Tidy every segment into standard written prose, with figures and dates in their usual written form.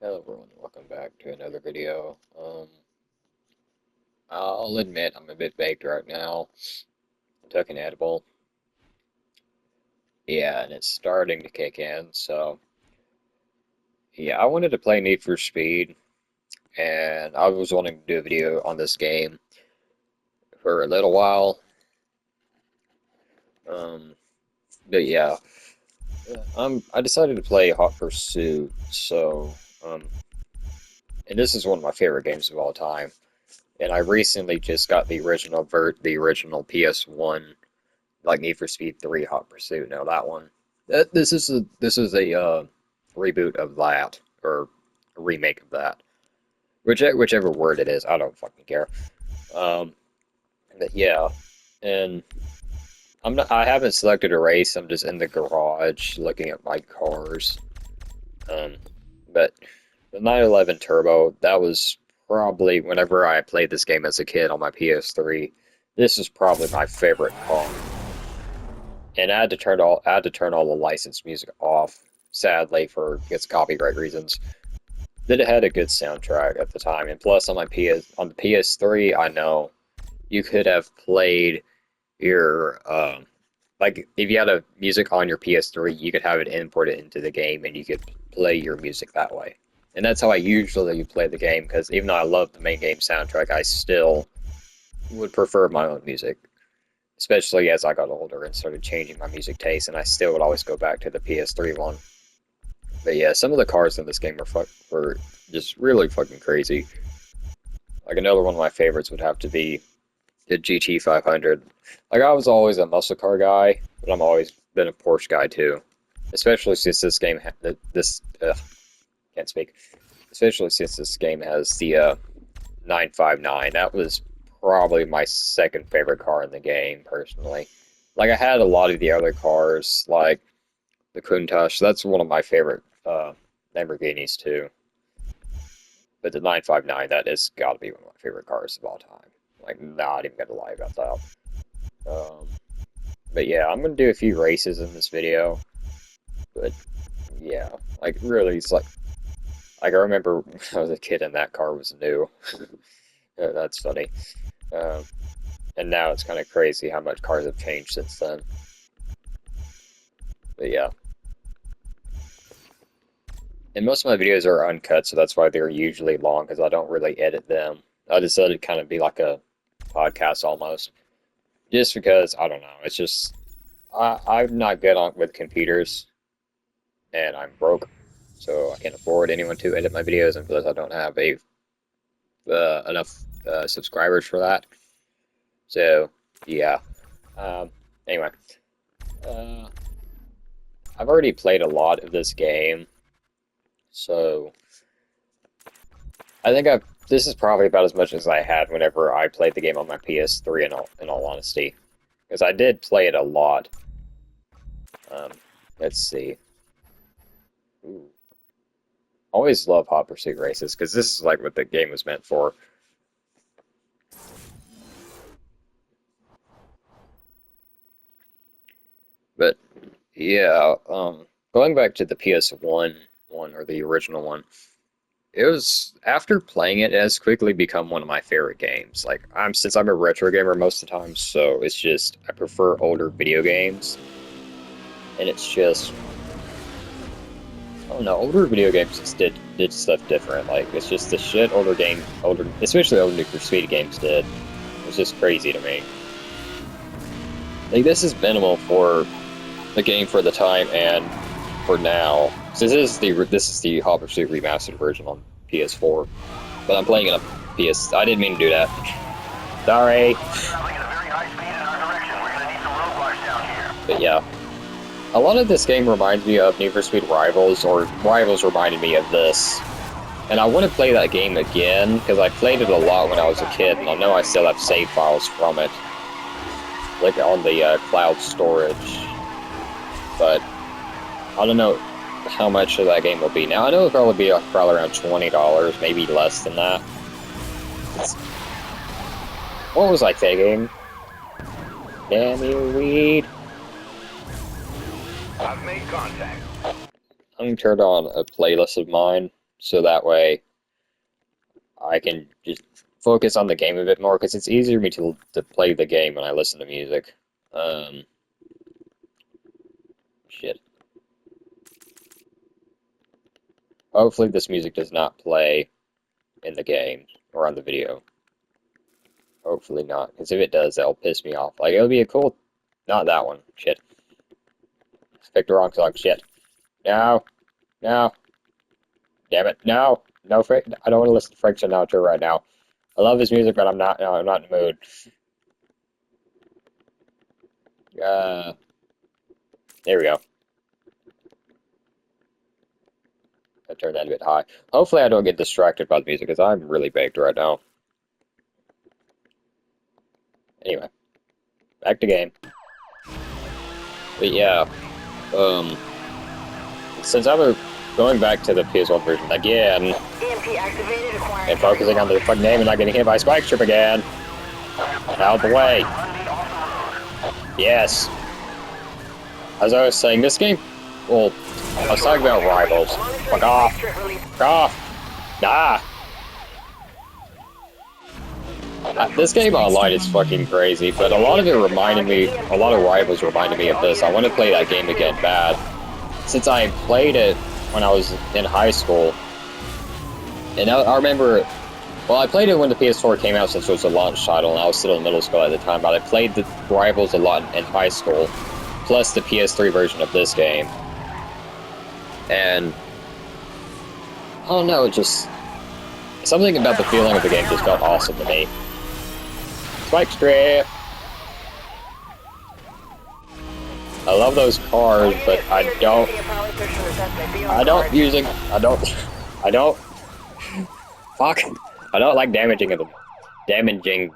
Hello everyone, welcome back to another video. I'll admit I'm a bit baked right now. I took an edible. Yeah, and it's starting to kick in, so yeah, I wanted to play Need for Speed, and I was wanting to do a video on this game for a little while. Um, but yeah, I decided to play Hot Pursuit, so and this is one of my favorite games of all time. And I recently just got the original PS1, like Need for Speed 3 Hot Pursuit. No, that one. This is a reboot of that, or a remake of that. Whichever word it is, I don't fucking care. Um, but yeah, and I haven't selected a race. I'm just in the garage looking at my cars. Um, but the 911 Turbo, that was probably whenever I played this game as a kid on my PS3. This is probably my favorite car. And I had to turn all the licensed music off, sadly, for its copyright reasons. That it had a good soundtrack at the time, and plus on the PS3, I know you could have played your like if you had a music on your PS3, you could have it imported into the game, and you could play your music that way. And that's how I usually play the game, because even though I love the main game soundtrack, I still would prefer my own music. Especially as I got older and started changing my music taste, and I still would always go back to the PS3 one. But yeah, some of the cars in this game were just really fucking crazy. Like another one of my favorites would have to be the GT 500. Like I was always a muscle car guy, but I'm always been a Porsche guy too. Especially since this game can't speak. Especially since this game has the 959. That was probably my second favorite car in the game, personally. Like, I had a lot of the other cars, like the Countach. That's one of my favorite Lamborghinis, too. But the 959, that has got to be one of my favorite cars of all time. Like, not even gonna lie about that. Um, but yeah, I'm gonna do a few races in this video. But yeah, like, really, it's like I remember when I was a kid and that car was new. That's funny. Um, and now it's kind of crazy how much cars have changed since then. But yeah. And most of my videos are uncut, so that's why they're usually long, because I don't really edit them. I just let it kind of be like a podcast almost. Just because, I don't know, it's just, I'm not good with computers, and I'm broke, so I can't afford anyone to edit my videos, and plus I don't have enough subscribers for that. So, yeah. Anyway, uh, I've already played a lot of this game, so I think this is probably about as much as I had whenever I played the game on my PS3, in all honesty. Because I did play it a lot. Um, let's see. Ooh. Always love Hot Pursuit races, because this is like what the game was meant for. But yeah, going back to the PS1 one, or the original one, it was after playing it, it has quickly become one of my favorite games. Like since I'm a retro gamer most of the time, so it's just I prefer older video games, and it's just I don't know, older video games just did stuff different. Like it's just the shit especially older Need for Speed games did. It's just crazy to me. Like this is minimal for the game for the time and for now. So this is the Hot Pursuit Remastered version on PS4, but I'm playing it on PS. I didn't mean to do that. Sorry. But yeah, a lot of this game reminds me of Need for Speed Rivals, or Rivals reminded me of this. And I want to play that game again because I played it a lot when I was a kid, and I know I still have save files from it, like on the cloud storage. But I don't know how much of that game will be. Now, I know it'll probably be probably around $20, maybe less than that. What was I thinking? Damn you, weed. I've made contact. I'm turned on a playlist of mine so that way I can just focus on the game a bit more, because it's easier for me to play the game when I listen to music. Shit. Hopefully this music does not play in the game or on the video. Hopefully not, because if it does, that'll piss me off. Like, it'll be a cool... Not that one. Shit. Picked the wrong song. Shit. No. No. Damn it. No. No, Frank. I don't want to listen to Frank Sinatra right now. I love his music, but I'm not. No, I'm not in the mood. There we go. I turned that a bit high. Hopefully, I don't get distracted by the music, because I'm really baked right now. Anyway, back to game. But yeah, since I'm going back to the PS1 version again, and focusing on the fucking game and not getting hit by a spike strip again, out the way. Yes. As I was saying, this game, well, I was talking about Rivals. Fuck off. Fuck off. Nah. This game online is fucking crazy, but a lot of Rivals reminded me of this. I want to play that game again bad. Since I played it when I was in high school, and I remember, well, I played it when the PS4 came out since it was a launch title, and I was still in middle school at the time, but I played the Rivals a lot in high school, plus the PS3 version of this game. And, I don't know, just, something about the feeling of the game just felt awesome to me. Spike strip! I love those cars, but I don't fuck, I don't like damaging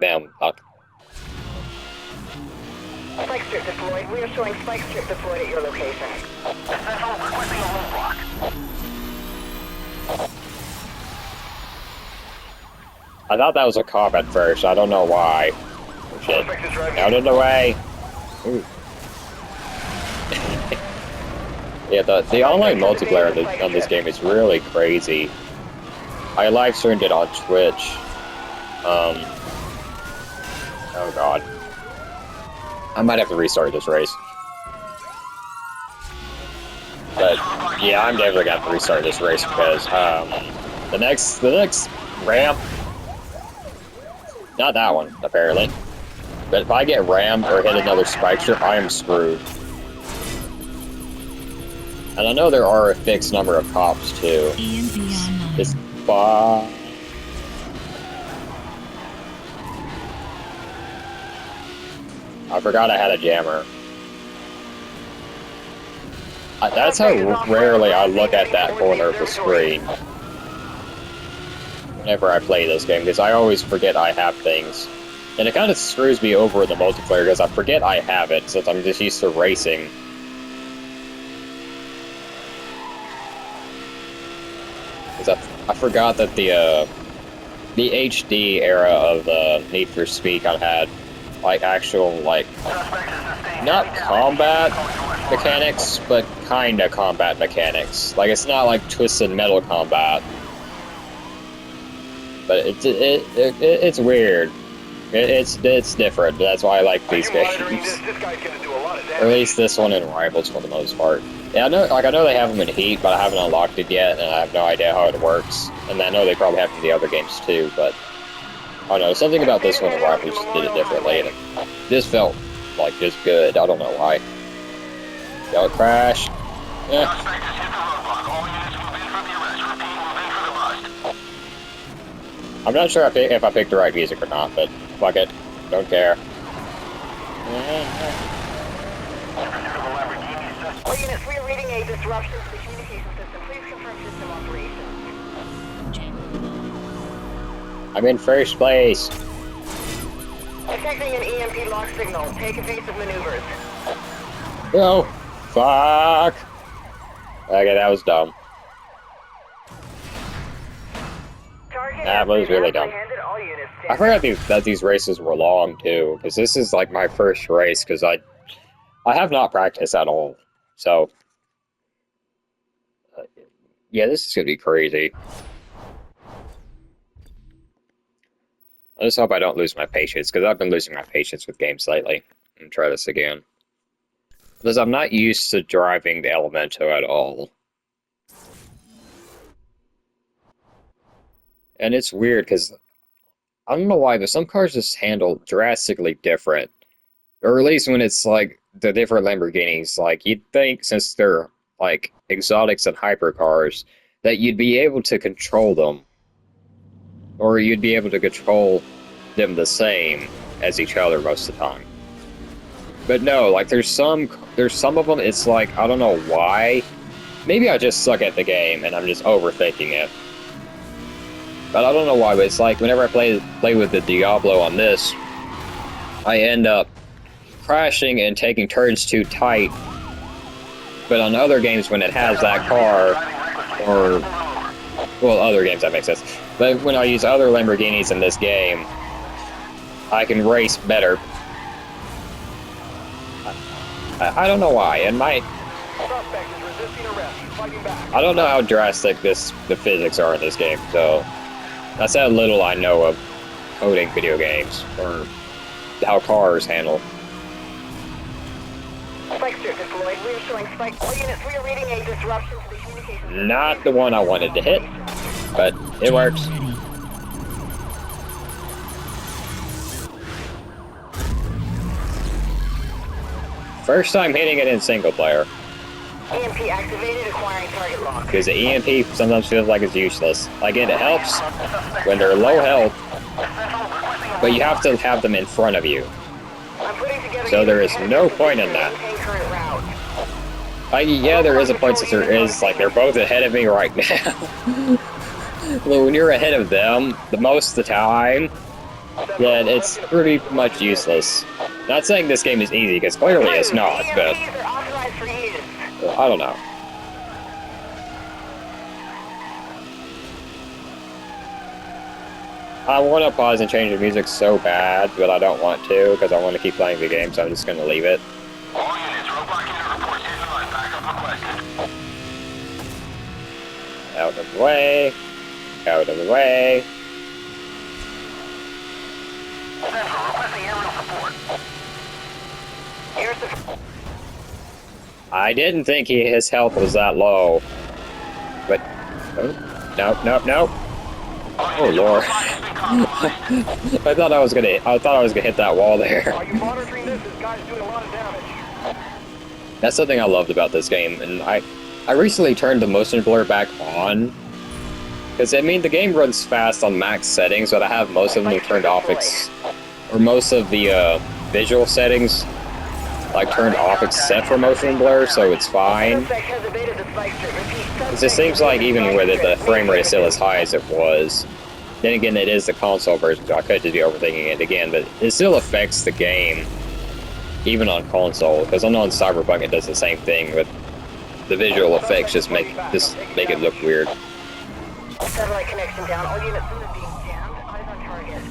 them. Fuck. Spike strip deployed. We are showing spike strip deployed at your location. Essential requesting a roadblock. I thought that was a cop at first. I don't know why. Oh, shit. Out of the way. Ooh. Yeah, the online multiplayer on this game is really crazy. I live streamed it on Twitch. Oh god. I might have to restart this race. But yeah, I'm definitely gonna have to restart this race because the next ramp, not that one apparently, but if I get rammed or hit another spike strip, I am screwed. And I know there are a fixed number of cops too. This fuck. I forgot I had a jammer. That's how rarely I look at that corner of the screen whenever I play this game, because I always forget I have things. And it kind of screws me over in the multiplayer, because I forget I have it, since I'm just used to racing. Because I forgot that the HD era of Need for Speed kind of had, like, actual, like, not combat mechanics, but kinda combat mechanics. Like, it's not like Twisted Metal combat. But it's weird. It's different. That's why I like these games. Or at least this one in Rivals for the most part. Yeah, I know they have them in Heat, but I haven't unlocked it yet, and I have no idea how it works. And I know they probably have it in the other games too, but I don't know, something about this one in Rivals did it differently, and this felt like just good. I don't know why. Y'all crash. I'm not sure if I picked the right music or not, but fuck it. Don't care. All units, we are reading a disruption to the communication system. Please confirm system operations. I'm in first place. Detecting an EMP lock signal. Take evasive maneuvers. No. Fuck. Okay, that was dumb. That was really dumb. I forgot that these races were long too, because this is like my first race, because I have not practiced at all. So Yeah, this is gonna be crazy. I just hope I don't lose my patience, because I've been losing my patience with games lately. I'm gonna try this again. Because I'm not used to driving the Elemento at all. And it's weird, because I don't know why, but some cars just handle drastically different. Or at least when it's like the different Lamborghinis, like you'd think since they're like exotics and hypercars, that you'd be able to control them. Or you'd be able to control them the same as each other most of the time. But no, like there's some of them, it's like, I don't know why. Maybe I just suck at the game and I'm just overthinking it. But I don't know why, but it's like whenever I play with the Diablo on this, I end up crashing and taking turns too tight. But on other games when it has that car, or well, other games that makes sense. But when I use other Lamborghinis in this game, I can race better. I don't know why, and I don't know how drastic the physics are in this game, so that's how little I know of coding video games, or how cars handle. Spike strip deployed. We are showing spike. All units, we are reading a disruption to the communications. Not the one I wanted to hit, but it works. First time hitting it in single player. EMP activated, acquiring target lock. Because the EMP sometimes feels like it's useless. Like it helps when they're low health, but you have to have them in front of you. So there is no point in that. Yeah, there is a point since there is, like, they're both ahead of me right now. Well, when you're ahead of them, the most of the time, then it's pretty much useless. Not saying this game is easy, because clearly it's not, but I don't know. I want to pause and change the music so bad, but I don't want to, because I want to keep playing the game, so I'm just going to leave it. All units, roadblock unit reports hidden line backup requested. Out of the way. Out of the way. Central, requesting aerial support. Air support. I didn't think his health was that low. But, oh, no. Oh lord. I thought I was gonna hit that wall there. Are you monitoring this? This guy's doing a lot of damage. That's something I loved about this game, and I recently turned the motion blur back on. Because, I mean, the game runs fast on max settings, but I have most of them turned off, or most of the visual settings, like, turned off except for motion blur, so it's fine. It just seems like even with it, the frame rate is still as high as it was. Then again, it is the console version, so I could just be overthinking it again, but it still affects the game, even on console, because I know on Cyberpunk it does the same thing, but the visual effects just make it look weird. Satellite connection down. All units in the beam jammed. Eyes on target.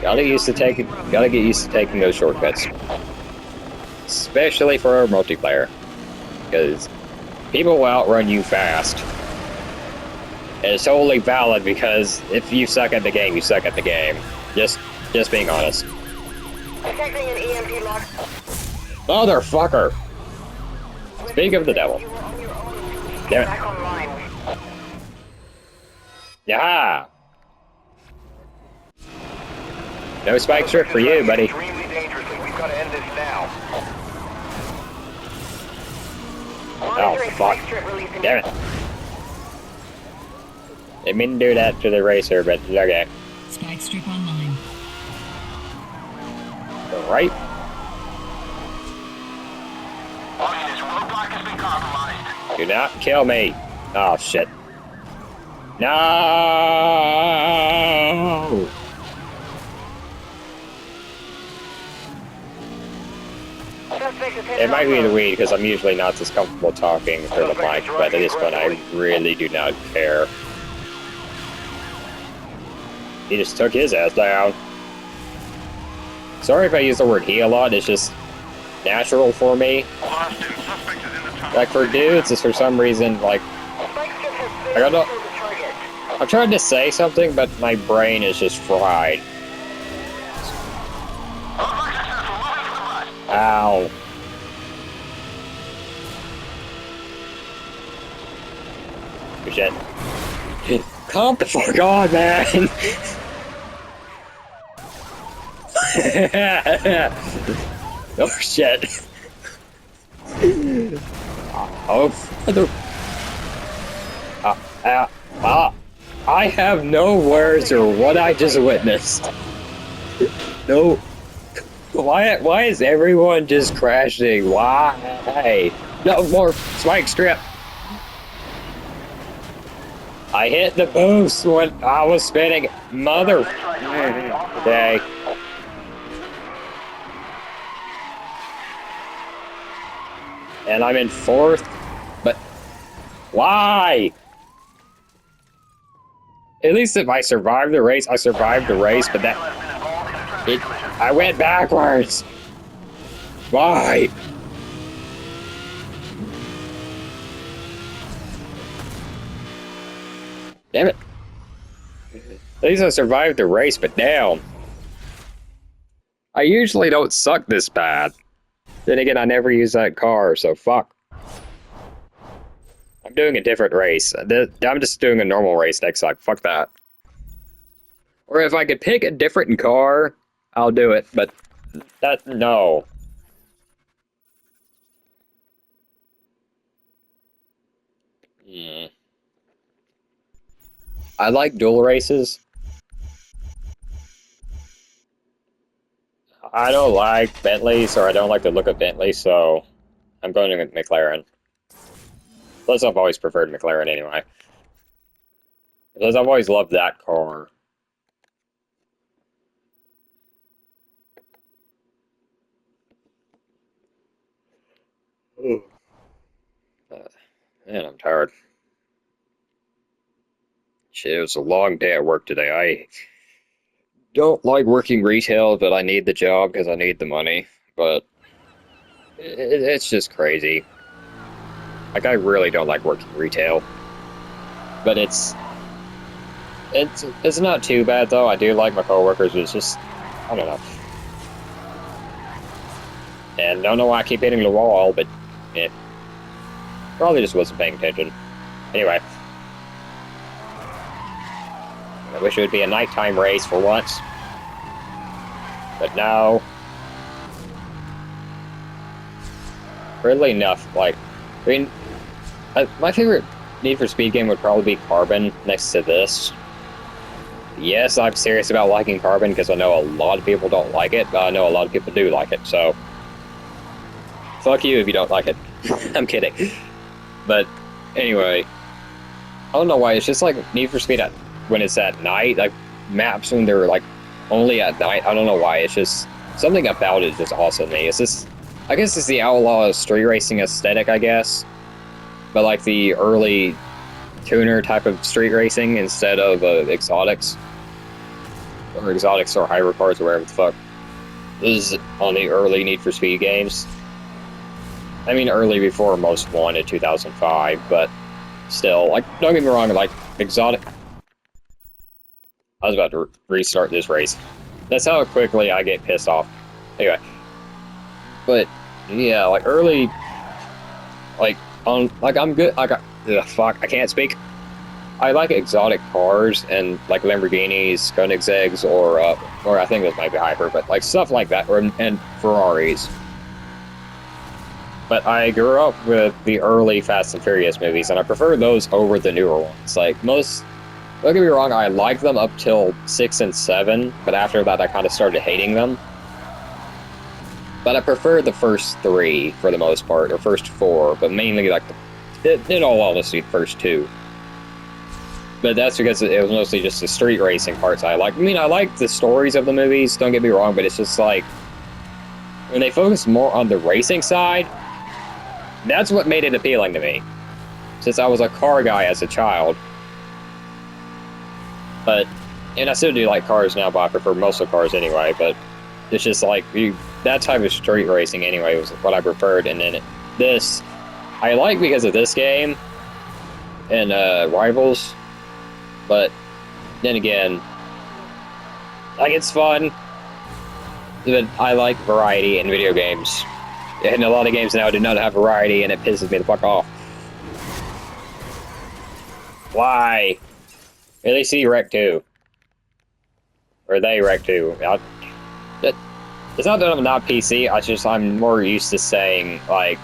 Gotta get used to taking those shortcuts. Especially for multiplayer. Because people will outrun you fast. And it's totally valid because if you suck at the game, you suck at the game. Just being honest. Detecting an EMP lock. Motherfucker! Speak of the devil. Damn it. Back online. Yaha! No spike strip for you, buddy. Extremely dangerously. We've got to end this now. Oh, fuck. Damn it. Didn't mean to do that to the racer, but okay. Spike strip online. Right? All units, roadblock has been compromised. Do not kill me. Oh, shit. No! It might be the weed because I'm usually not this comfortable talking through the mic, but at this point I really do not care. He just took his ass down. Sorry if I use the word he a lot, it's just natural for me. Austin, suspect is in the tunnel. Like for dudes, it's for some reason like Spike strip has I don't know. failed to kill the target. I'm trying to say something, but my brain is just fried. Roadblock successful. Moving for the bus. Ow. Good shit. Calm the fuck on, man! Oh shit. Oh, I have no words for what I just witnessed. No. Why is everyone just crashing? Why? No more spike strip. I hit the boost when I was spinning. Mother. Okay. And I'm in fourth, but why? At least if I survived the race, I survived the race, but I went backwards. Why? Damn it. At least I survived the race, but damn. I usually don't suck this bad. Then again, I never use that car, so fuck. I'm doing a different race. I'm just doing a normal race next time. Fuck that. Or if I could pick a different car, I'll do it, but that, no. I like dual races. I don't like Bentleys, or I don't like the look of Bentley, so I'm going to McLaren. Plus, I've always preferred McLaren anyway. Because I've always loved that car. Man, I'm tired. Shit, it was a long day at work today. I don't like working retail, but I need the job because I need the money. But it's just crazy. Like, I really don't like working retail. But it's not too bad, though. I do like my coworkers, but it's just, I don't know. And I don't know why I keep hitting the wall, but probably just wasn't paying attention. Anyway. I wish it would be a nighttime race for once. But no. Weirdly enough, like, I mean, my favorite Need for Speed game would probably be Carbon next to this. Yes, I'm serious about liking Carbon because I know a lot of people don't like it, but I know a lot of people do like it, so fuck you if you don't like it. I'm kidding. But anyway, I don't know why, it's just like Need for Speed when it's at night, like maps when they're like only at night. I don't know why, it's just something about it is just awesome to me. It's just, I guess it's the outlaw street racing aesthetic, I guess, but like the early tuner type of street racing instead of exotics or hypercars or whatever the fuck. This is on the early Need for Speed games. I mean, early before most won in 2005, but still, like, don't get me wrong, like, exotic. I was about to restart this race. That's how quickly I get pissed off. Anyway. But, yeah, like, early, like, I'm good, fuck, I can't speak. I like exotic cars and, like, Lamborghinis, Koenigsegg's, or I think this might be Hyper, but, like, stuff like that, and Ferraris. But I grew up with the early Fast and Furious movies, and I prefer those over the newer ones. Like, most, don't get me wrong, I liked them up till 6 and 7, but after that I kind of started hating them. But I prefer the first 3 for the most part, or first 4, but mainly, like, in all honesty, the first 2. But that's because it was mostly just the street racing parts I like. I mean, I like the stories of the movies, don't get me wrong, but it's just like, when they focus more on the racing side, that's what made it appealing to me. Since I was a car guy as a child. But, and I still do like cars now, but I prefer muscle cars anyway, but it's just like, that type of street racing anyway was what I preferred, and then this I like because of this game and Rivals, but then again, like it's fun, but I like variety in video games, and a lot of games now do not have variety, and it pisses me the fuck off. Why? At least he wrecked too. Or they wrecked too. It's not that I'm not PC, I'm more used to saying, like,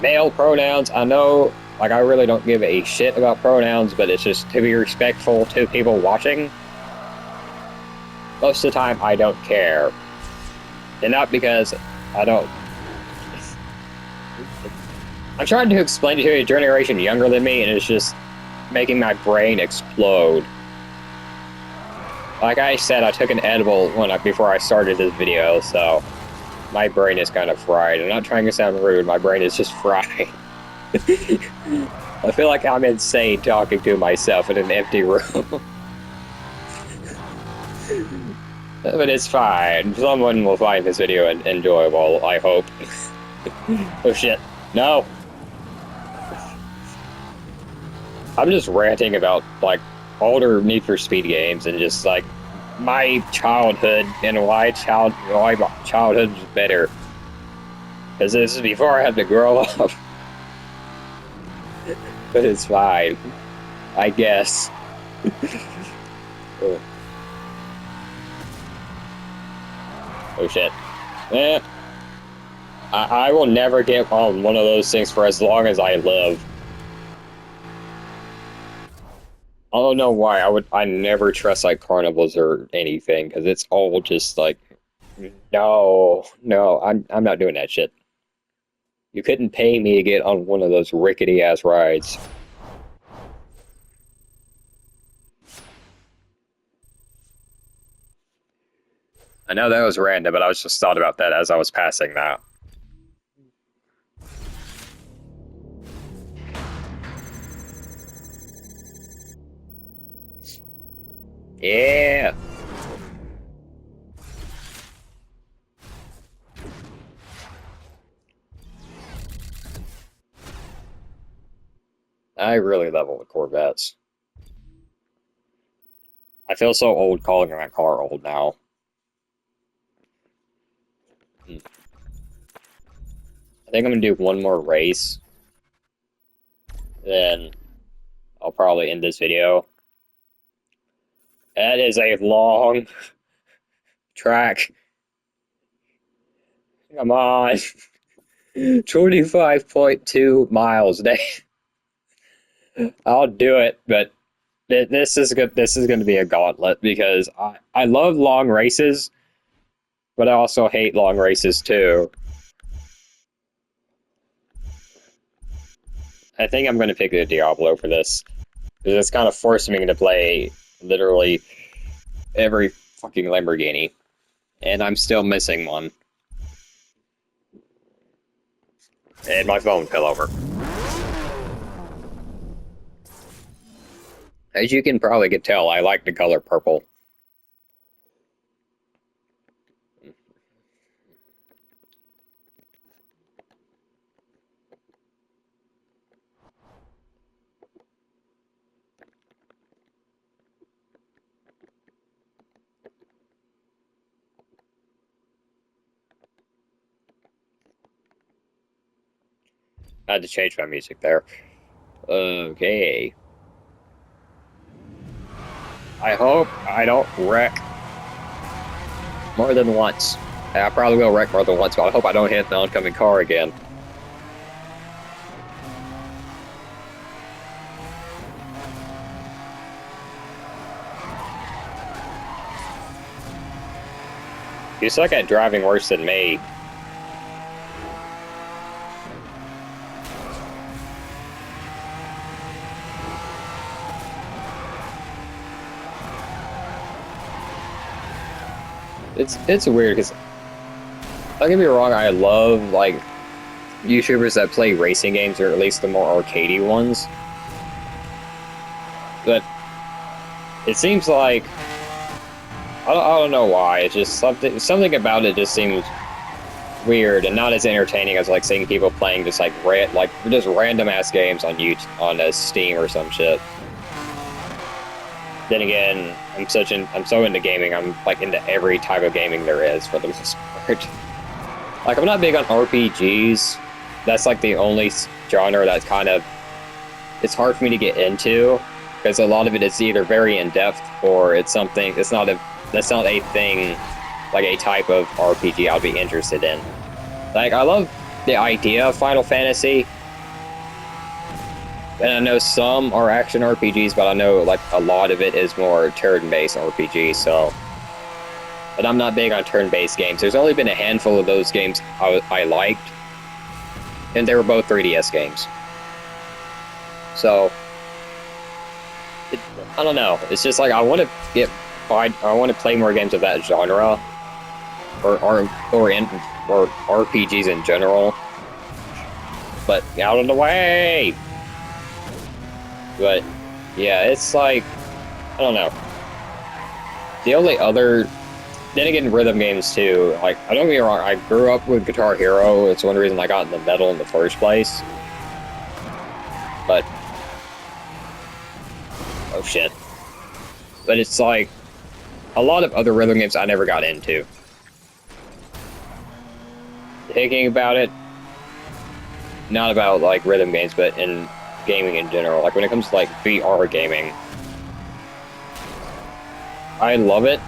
male pronouns. I know, like, I really don't give a shit about pronouns, but it's just to be respectful to people watching. Most of the time, I don't care. And not because I don't... I'm trying to explain it to a generation younger than me, and it's just making my brain explode. Like I said, I took an edible before I started this video, so my brain is kind of fried. I'm not trying to sound rude, my brain is just fried. I feel like I'm insane talking to myself in an empty room. But it's fine. Someone will find this video enjoyable, I hope. Oh shit. No! I'm just ranting about, like, older Need for Speed games and just, like, my childhood and why childhood was better. Because this is before I had to grow up. But it's fine. I guess. Oh. Oh shit. I will never get on one of those things for as long as I live. I don't know why. I never trust like carnivals or anything because it's all just like, no, I'm not doing that shit. You couldn't pay me to get on one of those rickety ass rides. I know that was random, but I was just thought about that as I was passing that. Yeah. I really level with Corvettes. I feel so old calling my car old now. I think I'm gonna do one more race. Then I'll probably end this video. That is a long track. Come on. 25.2 miles a day. I'll do it, but this is good. This is going to be a gauntlet because I love long races, but I also hate long races too. I think I'm going to pick the Diablo for this because it's kind of forcing me to play literally every fucking Lamborghini, and I'm still missing one. And my phone fell over. As you can probably tell, I like the color purple. I had to change my music there. Okay. I hope I don't wreck more than once. I probably will wreck more than once, but I hope I don't hit the oncoming car again. You suck at driving worse than me. It's weird because don't get me wrong, I love like YouTubers that play racing games, or at least the more arcadey ones. But it seems like I don't know why. It's just something about it just seems weird and not as entertaining as like seeing people playing just like just random ass games on YouTube on Steam or some shit. Then again, I'm so into gaming. I'm like into every type of gaming there is for the most part. Like I'm not big on RPGs. That's like the only genre that's kind of it's hard for me to get into because a lot of it is either very in depth or it's something that's not a thing like a type of RPG I'll be interested in. Like I love the idea of Final Fantasy. And I know some are action RPGs, but I know like a lot of it is more turn-based RPG, so... But I'm not big on turn-based games. There's only been a handful of those games I liked, and they were both 3DS games. So... I don't know. It's just like I want to play more games of that genre, or RPGs in general. But out of the way! But, yeah, it's like, I don't know. The only other, then again, rhythm games too, like, I don't get me wrong, I grew up with Guitar Hero, it's one reason I got into metal in the first place. But, oh shit. But it's like, a lot of other rhythm games I never got into. Thinking about it, not about, like, rhythm games, but in gaming in general, like when it comes to like VR gaming, I love it,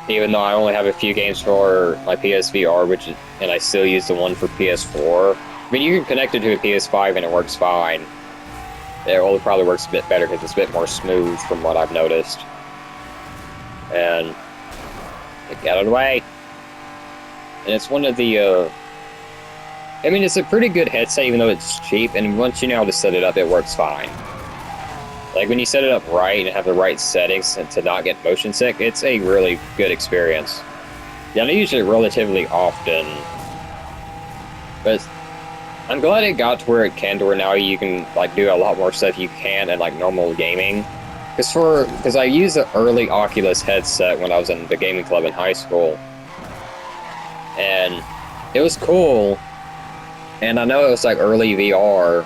even though I only have a few games for my PSVR, and I still use the one for PS4. I mean, you can connect it to a PS5 and it works fine. It probably works a bit better because it's a bit more smooth from what I've noticed. And get out of the way. And it's one of the I mean, it's a pretty good headset, even though it's cheap, and once you know how to set it up, it works fine. Like, when you set it up right and have the right settings to not get motion sick, it's a really good experience. Yeah, I use it relatively often, but I'm glad it got to where it can, to where now you can, like, do a lot more stuff you can in, like, normal gaming. Because I used the early Oculus headset when I was in the gaming club in high school, and it was cool. And I know it was like early VR,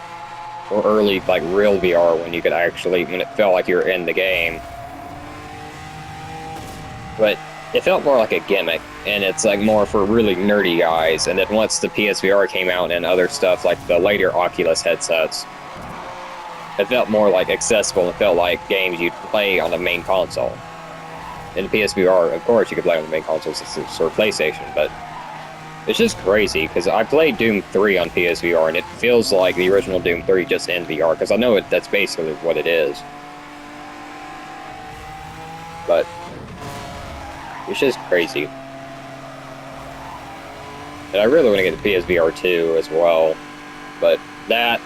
or early like real VR when you could actually, when it felt like you were in the game. But it felt more like a gimmick, and it's like more for really nerdy guys. And then once the PSVR came out and other stuff like the later Oculus headsets, it felt more like accessible and felt like games you'd play on the main console. In the PSVR, of course, you could play on the main console since it's for PlayStation, but it's just crazy, because I played Doom 3 on PSVR, and it feels like the original Doom 3 just in VR, because I know that's basically what it is. But it's just crazy. And I really want to get the PSVR 2 as well, but that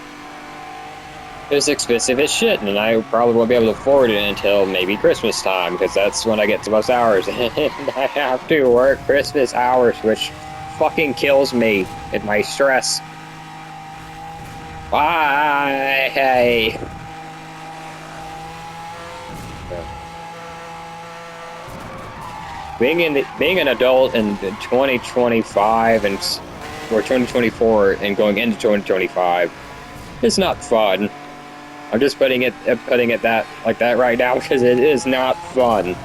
is expensive as shit, and I probably won't be able to afford it until maybe Christmas time, because that's when I get the most hours, and I have to work Christmas hours, which fucking kills me in my stress. Bye. Hey. Being an adult in 2025 or 2024 and going into 2025 is not fun. I'm just putting it that like that right now because it is not fun.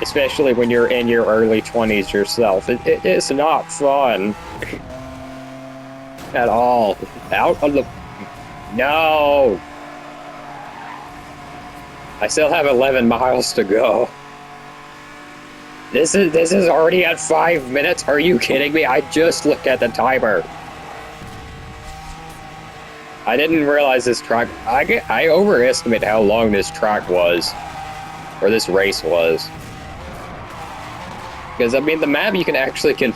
Especially when you're in your early 20s yourself. It is not fun. At all. Out of the... No! I still have 11 miles to go. This is already at 5 minutes? Are you kidding me? I just looked at the timer. I didn't realize this track... I overestimated how long this track was. Or this race was. Because, I mean, the map you can actually can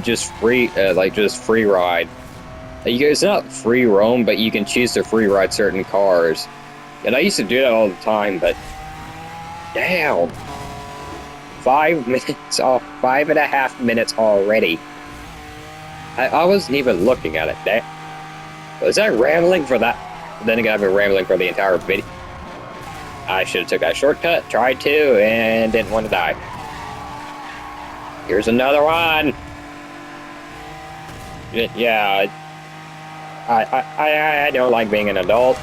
just free ride. It's not free roam, but you can choose to free ride certain cars. And I used to do that all the time, but... Damn! 5 minutes off, 5.5 minutes already. I wasn't even looking at it. Was I rambling for that? Then again, I've been rambling for the entire video. I should have took that shortcut, tried to, and didn't want to die. Here's another one. Yeah, I don't like being an adult.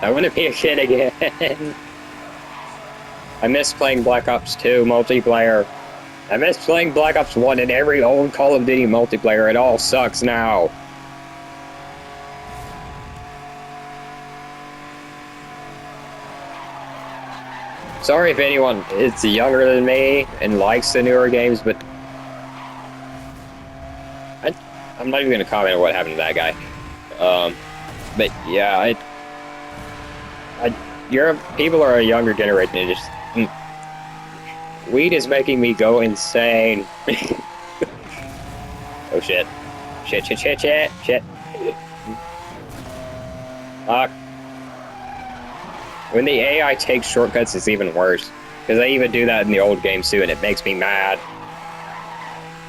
I want to be a kid again. I miss playing Black Ops 2 multiplayer. I miss playing Black Ops 1 and every old Call of Duty multiplayer. It all sucks now. Sorry if anyone is younger than me and likes the newer games, but I'm not even going to comment on what happened to that guy. But yeah, people are a younger generation. It just weed is making me go insane. Oh shit! Shit! Fuck. When the AI takes shortcuts, it's even worse. Because they even do that in the old games too, and it makes me mad.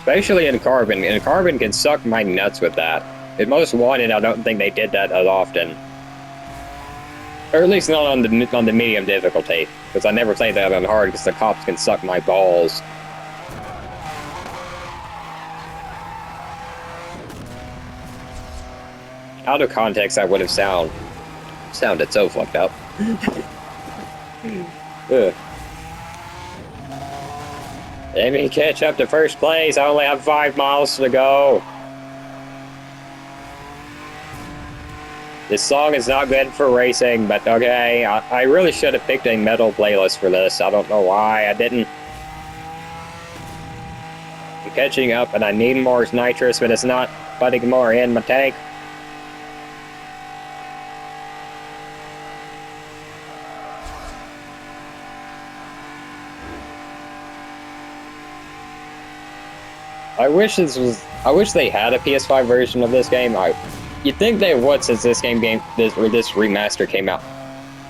Especially in Carbon. And Carbon can suck my nuts with that. In Most Wanted, I don't think they did that as often. Or at least not on the medium difficulty. Because I never played that on hard, because the cops can suck my balls. Out of context, that would have sounded so fucked up. Ugh. Let me catch up to first place. I only have 5 miles to go. This song is not good for racing, but okay. I really should have picked a metal playlist for this. I don't know why I didn't. I'm catching up, and I need more nitrous, but it's not putting more in my tank. I wish they had a PS5 version of this game. You'd think they would, since this remaster came out.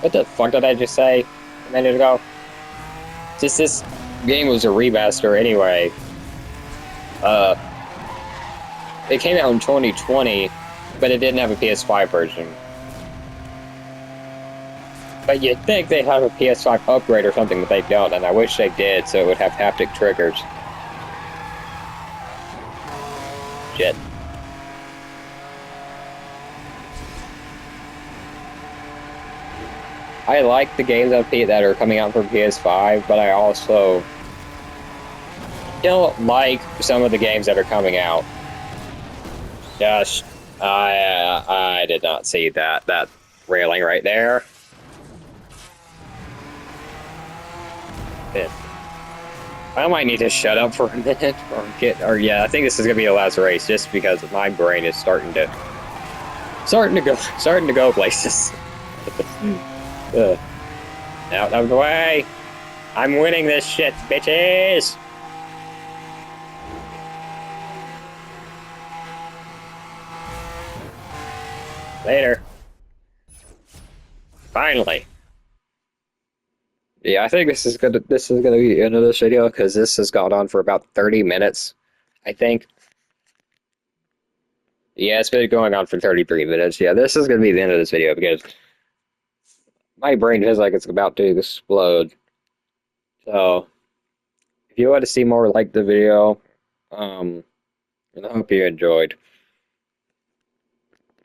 What the fuck did I just say a minute ago? Since this game was a remaster anyway. It came out in 2020, but it didn't have a PS5 version. But you'd think they'd have a PS5 upgrade or something, but they don't, and I wish they did, so it would have haptic triggers. Shit. I like the games that are coming out for PS5, but I also don't like some of the games that are coming out. Gosh, I did not see that railing right there. I might need to shut up for a minute, or yeah, I think this is gonna be the last race, just because my brain is starting to go places. Out of the way! I'm winning this shit, bitches! Later. Finally. Yeah, I think this is gonna be the end of this video, because this has gone on for about 30 minutes, I think. Yeah, it's been going on for 33 minutes. Yeah, this is gonna be the end of this video, because my brain feels like it's about to explode. So, if you want to see more, like the video, and I hope you enjoyed.